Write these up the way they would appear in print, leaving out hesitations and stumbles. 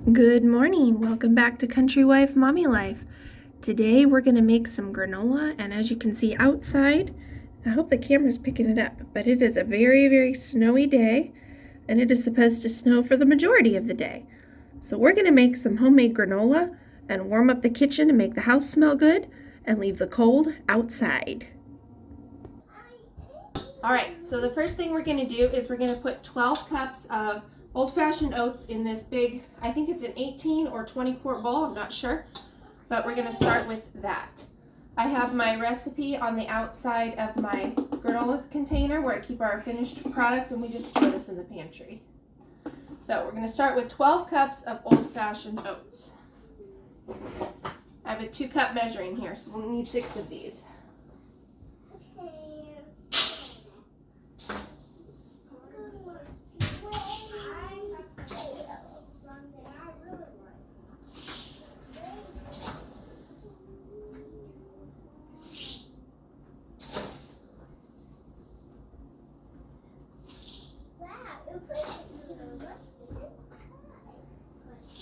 Good morning. Welcome back to Country Wife Mommy Life. Today we're going to make some granola, and as you can see outside, I hope the camera's picking it up, but it is a very snowy day, and it is supposed to snow for the majority of the day. So we're going to make some homemade granola and warm up the kitchen and make the house smell good and leave the cold outside. All right, so the first thing we're going to do is we're going to put 12 cups of old-fashioned oats in this big, I think it's an 18 or 20 quart bowl, I'm not sure, but we're going to start with that. I have my recipe on the outside of my granola container where I keep our finished product, and we just store this in the pantry. So we're going to start with 12 cups of old-fashioned oats. I have a 2-cup measuring here, so we'll need 6 of these.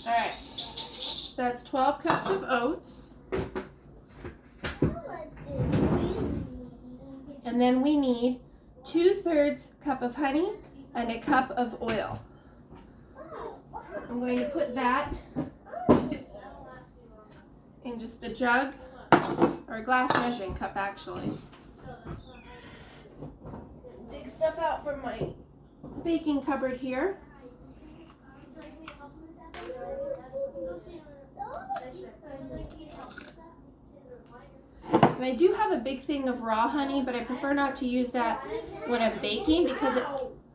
All right, so that's 12 cups of oats. And then we need 2/3 cup of honey and a cup of oil. I'm going to put that in just a jug, or a glass measuring cup actually. Dig stuff out from my baking cupboard here. And I do have a big thing of raw honey, but I prefer not to use that when I'm baking because it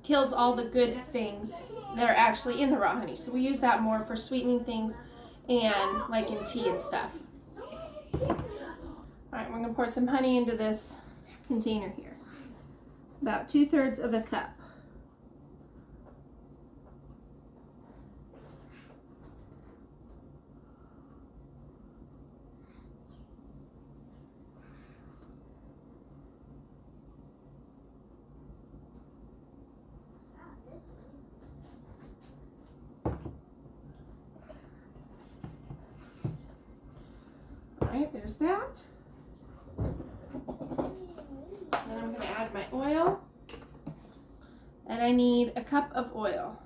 kills all the good things that are actually in the raw honey. So we use that more for sweetening things and like in tea and stuff. All right, we're gonna pour some honey into this container here. About 2/3 of a cup. All right, there's that. Then I'm going to add my oil. And I need a cup of oil.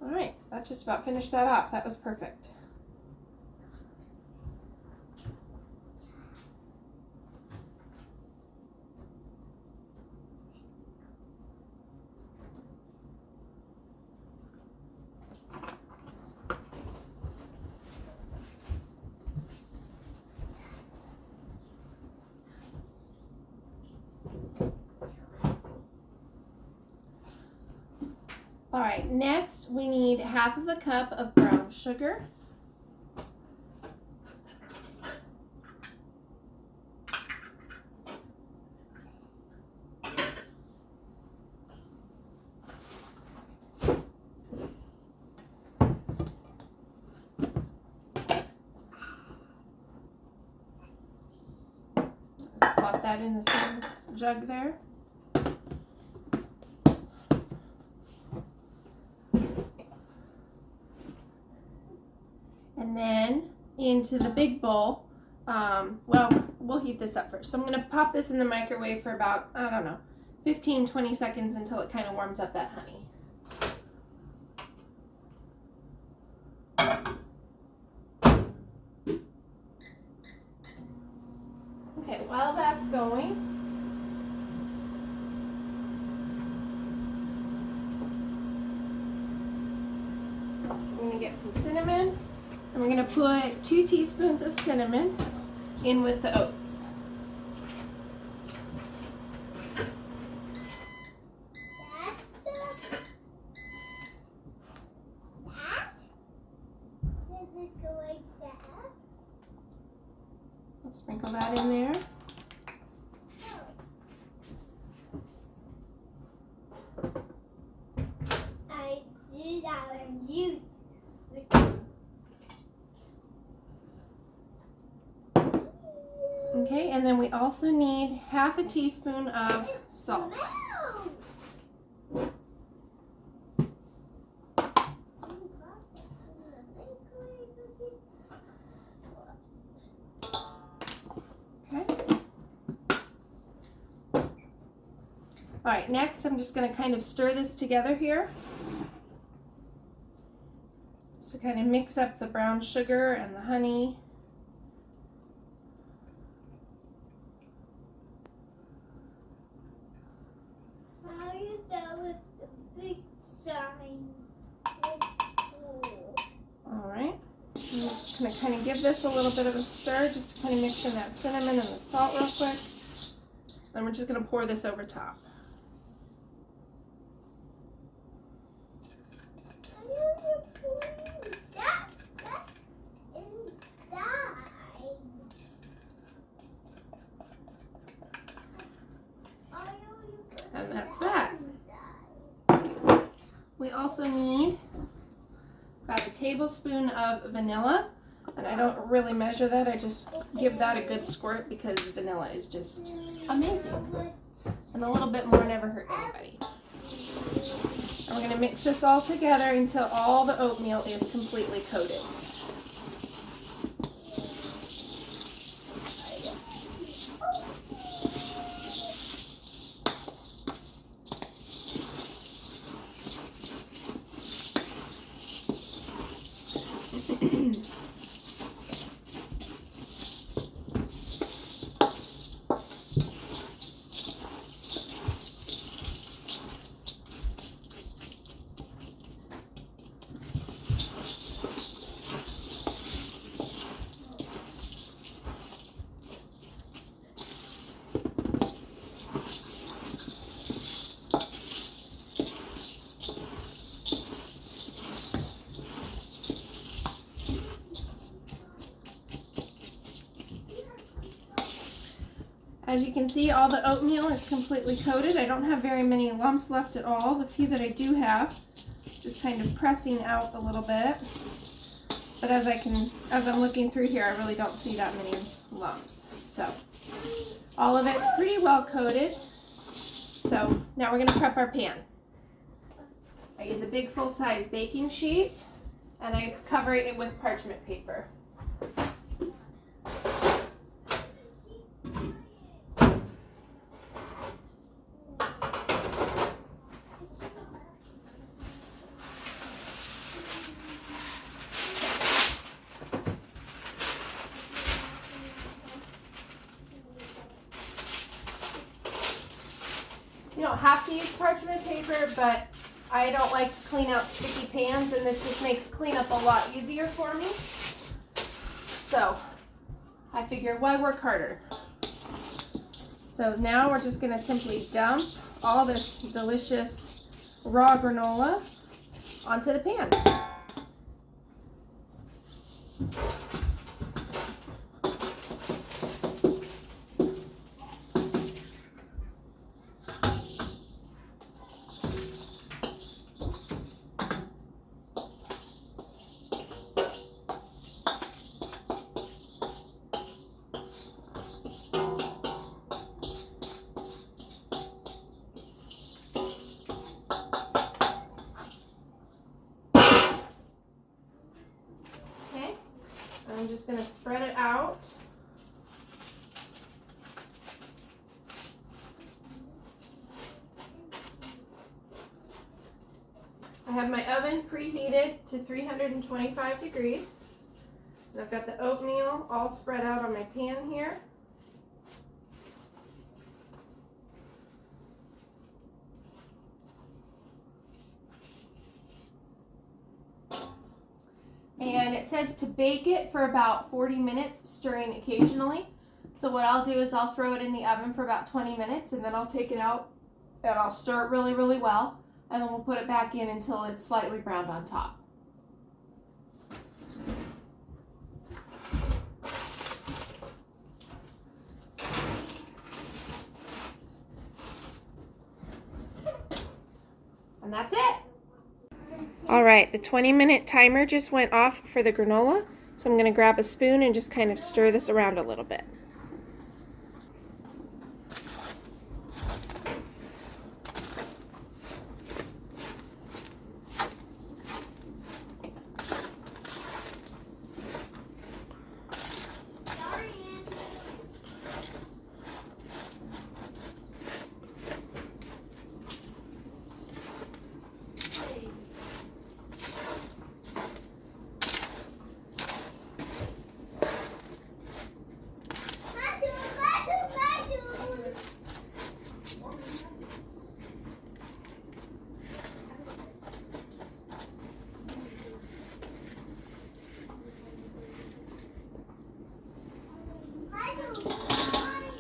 All right, that just about finished that off. That was perfect. All right, next we need 1/2 cup of brown sugar. Plop that in the same jug there. And then into the big bowl, well, we'll heat this up first. So I'm going to pop this in the microwave for about, I don't know, 15-20 seconds until it kind of warms up that honey. Okay, while that's going, I'm going to get some cinnamon, and we're going to put 2 teaspoons of cinnamon in with the oats. I'll sprinkle that in there. I do that when you. Okay, and then we we also need half a teaspoon of salt. Okay. All right, next I'm just going to kind of stir this together here. Just to kind of mix up the brown sugar and the honey. How you done with the big sign? All right. I'm just going to kind of give this a little bit of a stir, just to kind of mix in that cinnamon and the salt real quick. Then we're just going to pour this over top. And that's that. We also need about a tablespoon of vanilla. And I don't really measure that, I just give that a good squirt because vanilla is just amazing. And a little bit more never hurt anybody. And we're going to mix this all together until all the oatmeal is completely coated. As you can see, all the oatmeal is completely coated. I don't have very many lumps left at all. The few that I do have, just kind of pressing out a little bit. But as I'm looking through here, I really don't see that many lumps. So all of it's pretty well coated. So now we're going to prep our pan. I use a big full-size baking sheet and I cover it with parchment paper. You don't have to use parchment paper, but I don't like to clean out sticky pans, and this just makes cleanup a lot easier for me. So I figure, why work harder? So now we're just going to simply dump all this delicious raw granola onto the pan. I'm just going to spread it out. I have my oven preheated to 325 degrees. And I've got the oatmeal all spread out on my pan here. And it says to bake it for about 40 minutes, stirring occasionally. So what I'll do is I'll throw it in the oven for about 20 minutes and then I'll take it out and I'll stir it really, really well. And then we'll put it back in until it's slightly browned on top. And that's it. All right, the 20-minute timer just went off for the granola, so I'm going to grab a spoon and just kind of stir this around a little bit.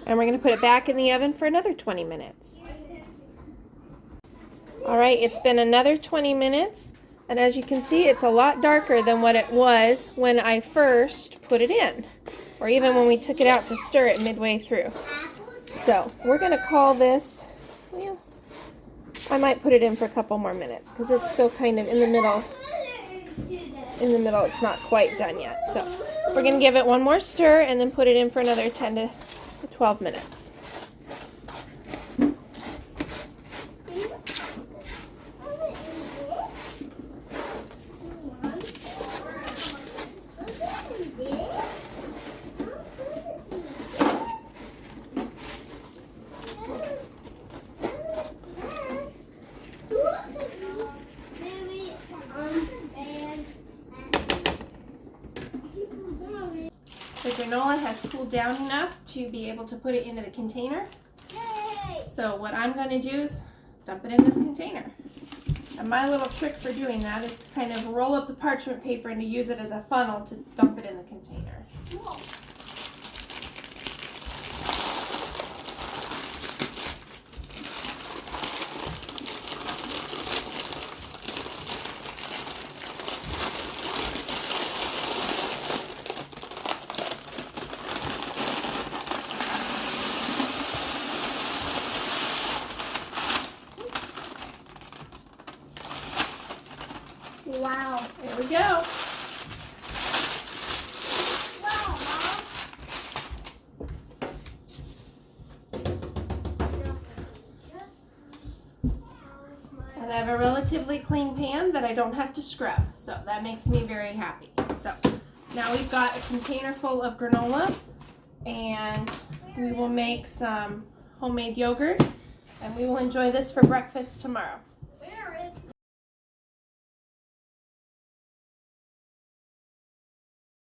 And we're going to put it back in the oven for another 20 minutes. All right, it's been another 20 minutes. And as you can see, it's a lot darker than what it was when I first put it in, or even when we took it out to stir it midway through. So we're going to call this, well, I might put it in for a couple more minutes because it's still kind of in the middle. In the middle, it's not quite done yet. So we're going to give it one more stir and then put it in for another 10 to 12 minutes. The granola has cooled down enough to be able to put it into the container. Yay! So what I'm going to do is dump it in this container. And my little trick for doing that is to kind of roll up the parchment paper and to use it as a funnel to dump it in the container. Cool. Wow, there we go. Wow, Mom. And I have a relatively clean pan that I don't have to scrub, so that makes me very happy. So now we've got a container full of granola, and we will make some homemade yogurt, and we will enjoy this for breakfast tomorrow.